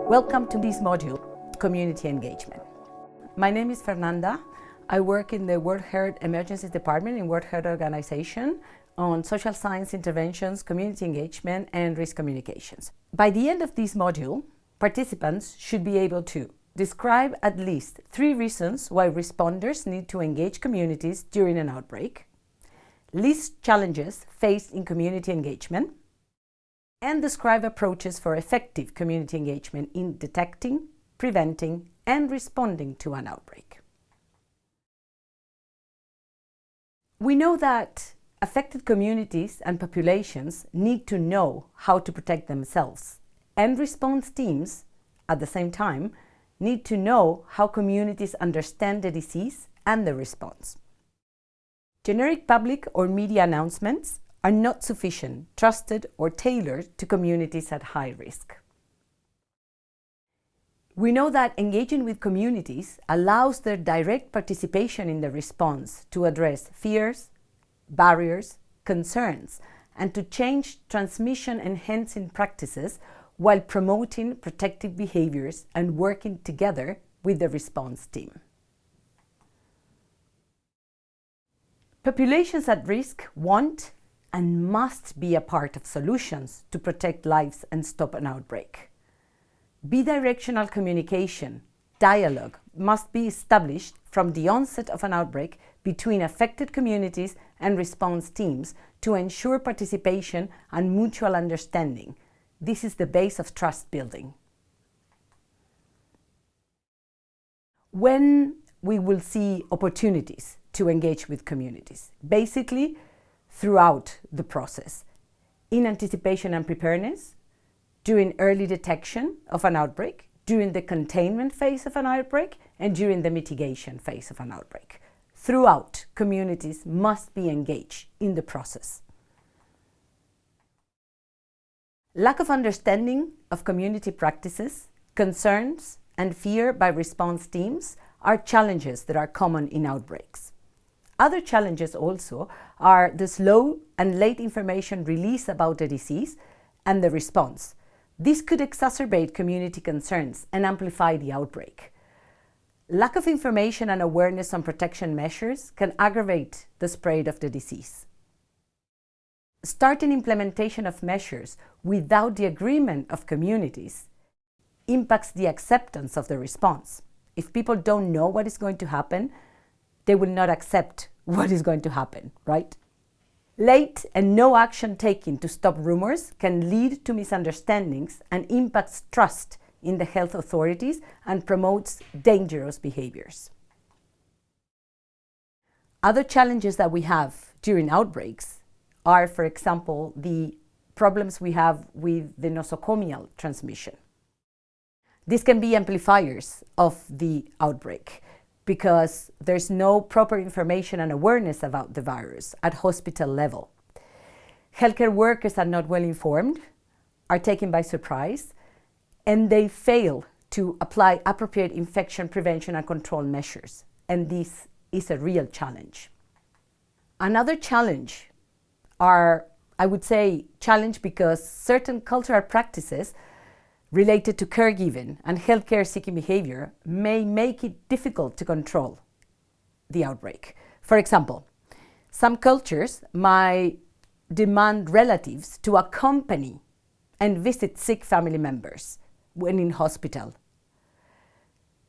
Welcome to this module, Community Engagement. My name is Fernanda. I work in the World Health Emergencies Department in World Health Organization on social science interventions, community engagement, and risk communications. By the end of this module, participants should be able to describe at least 3 reasons why responders need to engage communities during an outbreak, list challenges faced in community engagement, and describe approaches for effective community engagement in detecting, preventing, and responding to an outbreak. We know that affected communities and populations need to know how to protect themselves, and response teams, at the same time, need to know how communities understand the disease and the response. Generic public or media announcements are not sufficient, trusted, or tailored to communities at high risk. We know that engaging with communities allows their direct participation in the response to address fears, barriers, concerns, and to change transmission-enhancing practices while promoting protective behaviors and working together with the response team. Populations at risk want and must be a part of solutions to protect lives and stop an outbreak. Bidirectional communication, dialogue must be established from the onset of an outbreak between affected communities and response teams to ensure participation and mutual understanding. This is the base of trust building. When we will see opportunities to engage with communities, basically throughout the process, in anticipation and preparedness, during early detection of an outbreak, during the containment phase of an outbreak, and during the mitigation phase of an outbreak. Throughout, communities must be engaged in the process. Lack of understanding of community practices, concerns, and fear by response teams are challenges that are common in outbreaks. Other challenges also are the slow and late information release about the disease and the response. This could exacerbate community concerns and amplify the outbreak. Lack of information and awareness on protection measures can aggravate the spread of the disease. Starting implementation of measures without the agreement of communities impacts the acceptance of the response. If people don't know what is going to happen, they will not accept what is going to happen, right? Late and no action taken to stop rumors can lead to misunderstandings and impacts trust in the health authorities and promotes dangerous behaviors. Other challenges that we have during outbreaks are, for example, the problems we have with the nosocomial transmission. These can be amplifiers of the outbreak because there's no proper information and awareness about the virus at hospital level. Healthcare workers are not well informed, are taken by surprise, and they fail to apply appropriate infection prevention and control measures. And this is a real challenge. Another challenge are, I would say, challenge because certain cultural practices related to caregiving and healthcare seeking behavior may make it difficult to control the outbreak. For example, some cultures might demand relatives to accompany and visit sick family members when in hospital.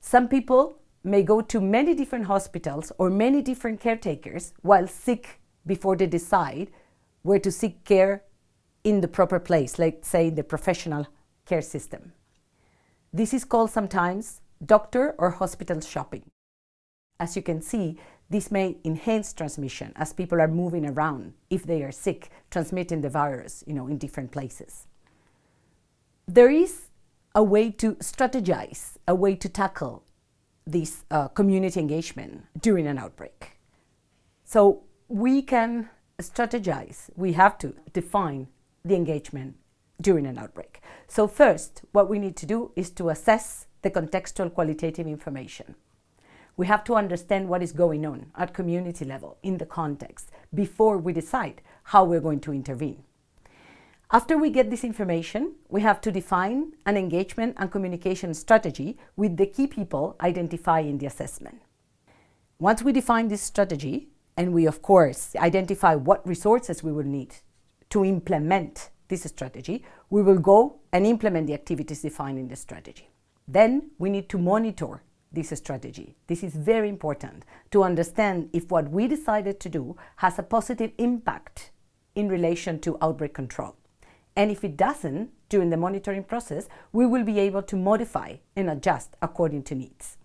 Some people may go to many different hospitals or many different caretakers while sick before they decide where to seek care in the proper place, like say the professional care system. This is called sometimes doctor or hospital shopping. As you can see, this may enhance transmission as people are moving around if they are sick, transmitting the virus, in different places. There is a way to strategize, a way to tackle this community engagement during an outbreak. So we can strategize, we have to define the engagement during an outbreak. So first, what we need to do is to assess the contextual qualitative information. We have to understand what is going on at community level in the context before we decide how we're going to intervene. After we get this information, we have to define an engagement and communication strategy with the key people identified in the assessment. Once we define this strategy, and we of course identify what resources we will need to implement this strategy, we will go and implement the activities defined in the strategy. Then we need to monitor this strategy. This is very important to understand if what we decided to do has a positive impact in relation to outbreak control. And if it doesn't, during the monitoring process, we will be able to modify and adjust according to needs.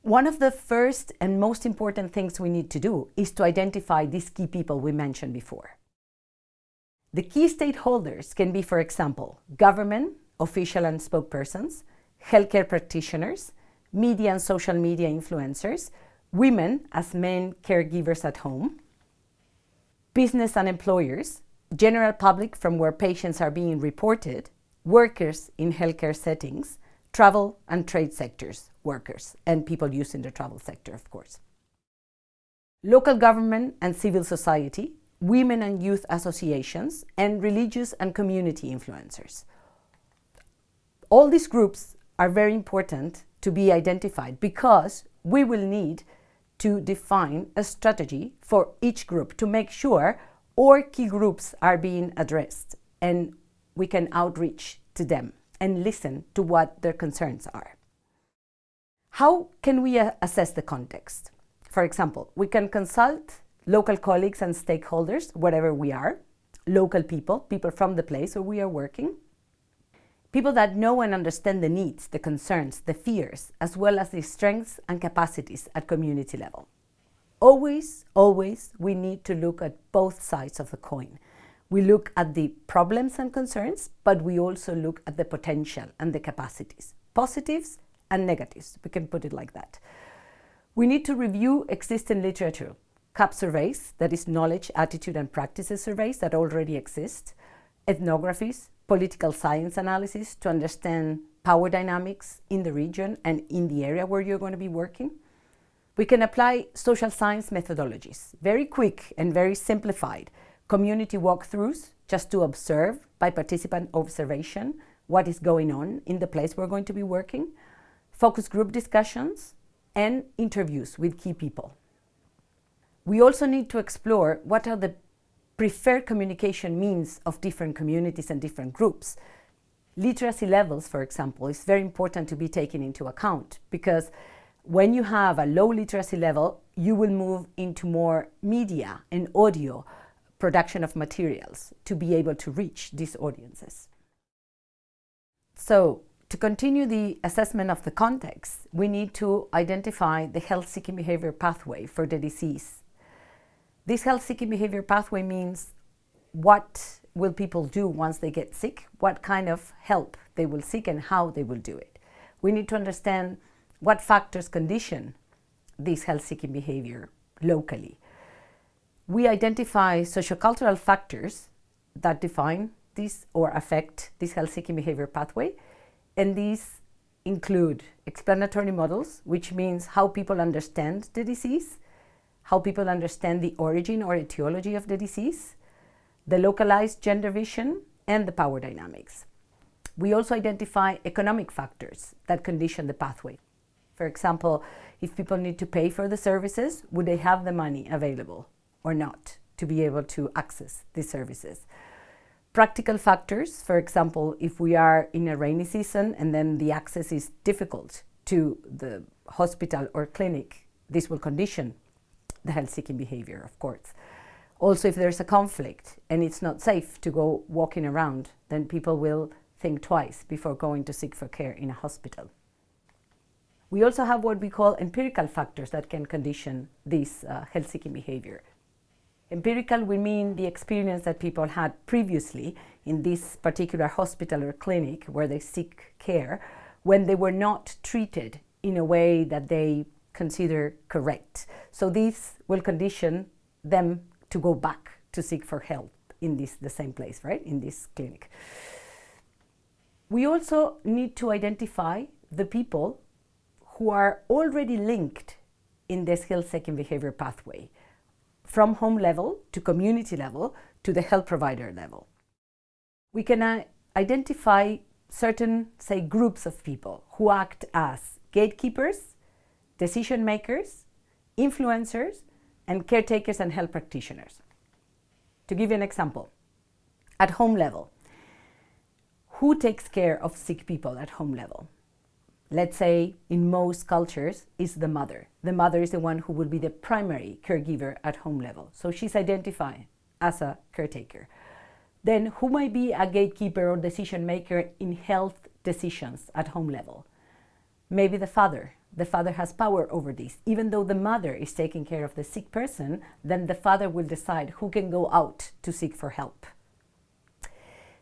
One of the first and most important things we need to do is to identify these key people we mentioned before. The key stakeholders can be, for example, government, official and spokespersons, healthcare practitioners, media and social media influencers, women as main caregivers at home, business and employers, general public from where patients are being reported, workers in healthcare settings, travel and trade sectors workers, and people using the travel sector, of course. Local government and civil society, women and youth associations, and religious and community influencers. All these groups are very important to be identified because we will need to define a strategy for each group to make sure all key groups are being addressed and we can outreach to them and listen to what their concerns are. How can we assess the context? For example, we can consult local colleagues and stakeholders, wherever we are, local people from the place where we are working, people that know and understand the needs, the concerns, the fears, as well as the strengths and capacities at community level. Always, we need to look at both sides of the coin. We look at the problems and concerns, but we also look at the potential and the capacities, positives and negatives. We can put it like that. We need to review existing literature, CAP surveys, that is knowledge, attitude and practices surveys that already exist, ethnographies, political science analysis to understand power dynamics in the region and in the area where you're going to be working. We can apply social science methodologies, very quick and very simplified, community walkthroughs, just to observe by participant observation what is going on in the place we're going to be working, focus group discussions, and interviews with key people. We also need to explore what are the preferred communication means of different communities and different groups. Literacy levels, for example, is very important to be taken into account because when you have a low literacy level, you will move into more media and audio production of materials to be able to reach these audiences. So, to continue the assessment of the context, we need to identify the health-seeking behavior pathway for the disease. This health-seeking behavior pathway means what will people do once they get sick, what kind of help they will seek and how they will do it. We need to understand what factors condition this health-seeking behavior locally. We identify sociocultural factors that define this or affect this health-seeking behavior pathway, and these include explanatory models, which means how people understand the disease, how people understand the origin or etiology of the disease, the localized gender vision, and the power dynamics. We also identify economic factors that condition the pathway. For example, if people need to pay for the services, would they have the money available or not to be able to access these services? Practical factors, for example, if we are in a rainy season and then the access is difficult to the hospital or clinic, this will condition the health-seeking behavior, of course. Also, if there's a conflict and it's not safe to go walking around, then people will think twice before going to seek for care in a hospital. We also have what we call empirical factors that can condition this health-seeking behavior. Empirical will mean the experience that people had previously in this particular hospital or clinic where they seek care when they were not treated in a way that they consider correct. So these will condition them to go back to seek for help in the same place, right? In this clinic. We also need to identify the people who are already linked in this health-seeking behavior pathway. from home level to community level to the health provider level. We can identify certain, say, groups of people who act as gatekeepers, decision makers, influencers, and caretakers and health practitioners. To give you an example, at home level, who takes care of sick people at home level? Let's say in most cultures is the mother. The mother is the one who will be the primary caregiver at home level. So she's identified as a caretaker. Then who might be a gatekeeper or decision maker in health decisions at home level? Maybe the father. The father has power over this. Even though the mother is taking care of the sick person, then the father will decide who can go out to seek for help.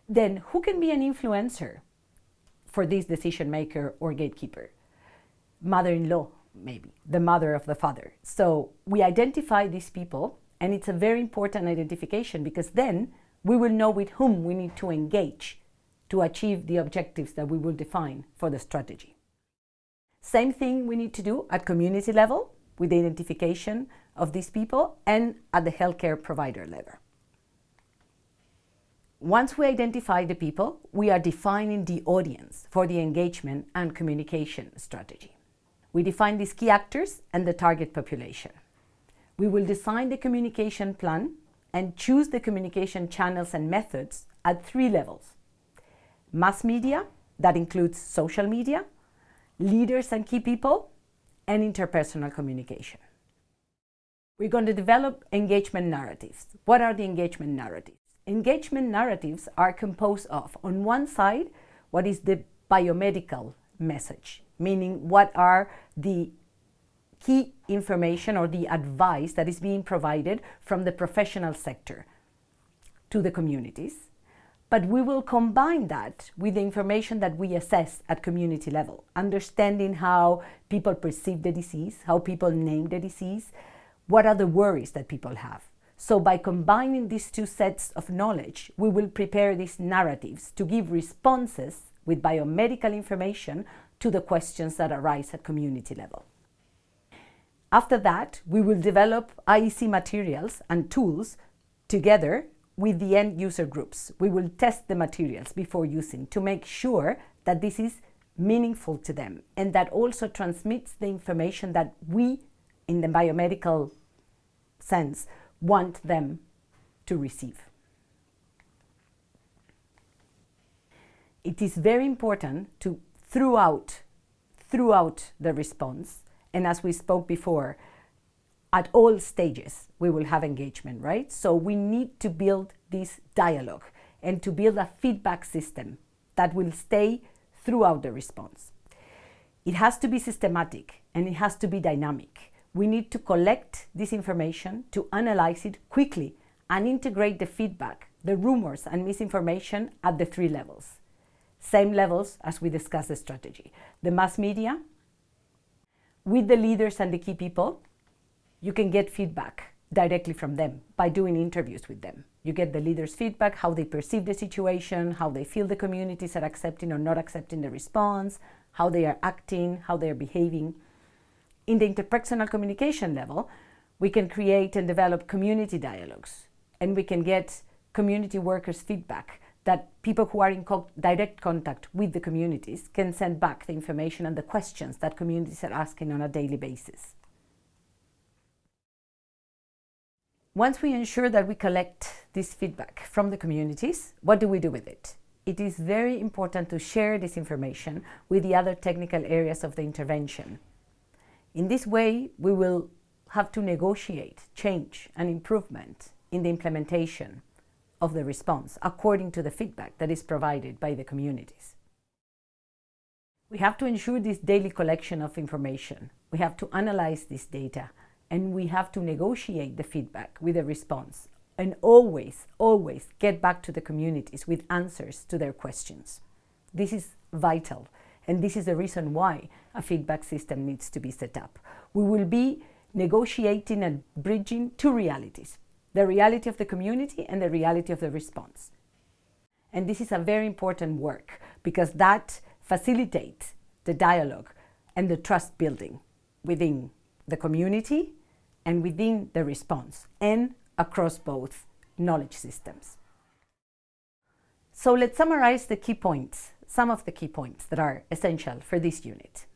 Then who can be an influencer for this decision maker or gatekeeper? Mother-in-law, maybe, the mother of the father. So we identify these people, and it's a very important identification because then we will know with whom we need to engage to achieve the objectives that we will define for the strategy. Same thing we need to do at community level with the identification of these people and at the healthcare provider level. Once we identify the people, we are defining the audience for the engagement and communication strategy. We define these key actors and the target population. We will design the communication plan and choose the communication channels and methods at 3 levels. Mass media, that includes social media, leaders and key people, and interpersonal communication. We're going to develop engagement narratives. What are the engagement narratives? Engagement narratives are composed of, on one side, what is the biomedical message, meaning what are the key information or the advice that is being provided from the professional sector to the communities. But we will combine that with the information that we assess at community level, understanding how people perceive the disease, how people name the disease, what are the worries that people have. So by combining these 2 sets of knowledge, we will prepare these narratives to give responses with biomedical information to the questions that arise at community level. After that, we will develop IEC materials and tools together with the end user groups. We will test the materials before using to make sure that this is meaningful to them and that also transmits the information that we, in the biomedical sense, want them to receive. It is very important to, throughout the response, and as we spoke before, at all stages, we will have engagement, right? So we need to build this dialogue and to build a feedback system that will stay throughout the response. It has to be systematic and it has to be dynamic. We need to collect this information, to analyze it quickly and integrate the feedback, the rumors and misinformation at the 3 levels. Same levels as we discussed the strategy. The mass media, with the leaders and the key people, you can get feedback directly from them by doing interviews with them. You get the leaders' feedback, how they perceive the situation, how they feel the communities are accepting or not accepting the response, how they are acting, how they are behaving. In the interpersonal communication level, we can create and develop community dialogues, and we can get community workers' feedback that people who are in direct contact with the communities can send back the information and the questions that communities are asking on a daily basis. Once we ensure that we collect this feedback from the communities, what do we do with it? It is very important to share this information with the other technical areas of the intervention. In this way, we will have to negotiate change and improvement in the implementation of the response according to the feedback that is provided by the communities. We have to ensure this daily collection of information. We have to analyze this data, and we have to negotiate the feedback with the response, and always get back to the communities with answers to their questions. This is vital, and this is the reason why a feedback system needs to be set up. We will be negotiating and bridging 2 realities, the reality of the community and the reality of the response. And this is a very important work because that facilitates the dialogue and the trust building within the community and within the response, and across both knowledge systems. So let's summarize the key points, some of the key points that are essential for this unit.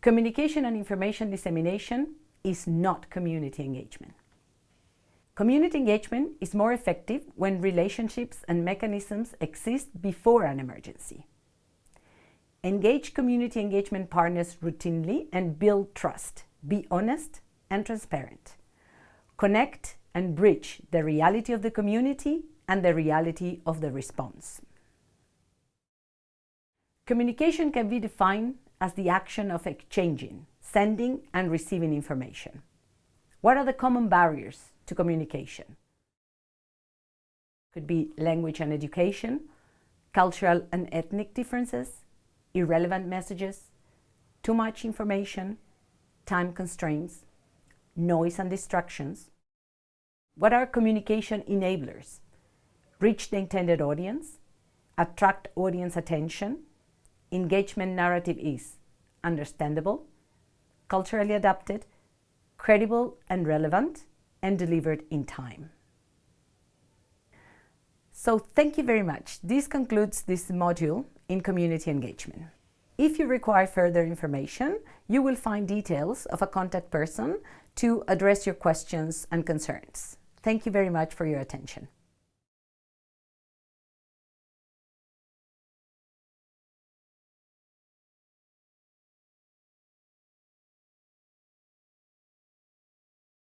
Communication and information dissemination is not community engagement. Community engagement is more effective when relationships and mechanisms exist before an emergency. Engage community engagement partners routinely and build trust. Be honest and transparent. Connect and bridge the reality of the community and the reality of the response. Communication can be defined as the action of exchanging, sending and receiving information. What are the common barriers to communication? Could be language and education, cultural and ethnic differences, irrelevant messages, too much information, time constraints, noise and distractions. What are communication enablers? Reach the intended audience, attract audience attention, engagement narrative is understandable, culturally adapted, credible and relevant, and delivered in time. So thank you very much. This concludes this module in community engagement. If you require further information, you will find details of a contact person to address your questions and concerns. Thank you very much for your attention.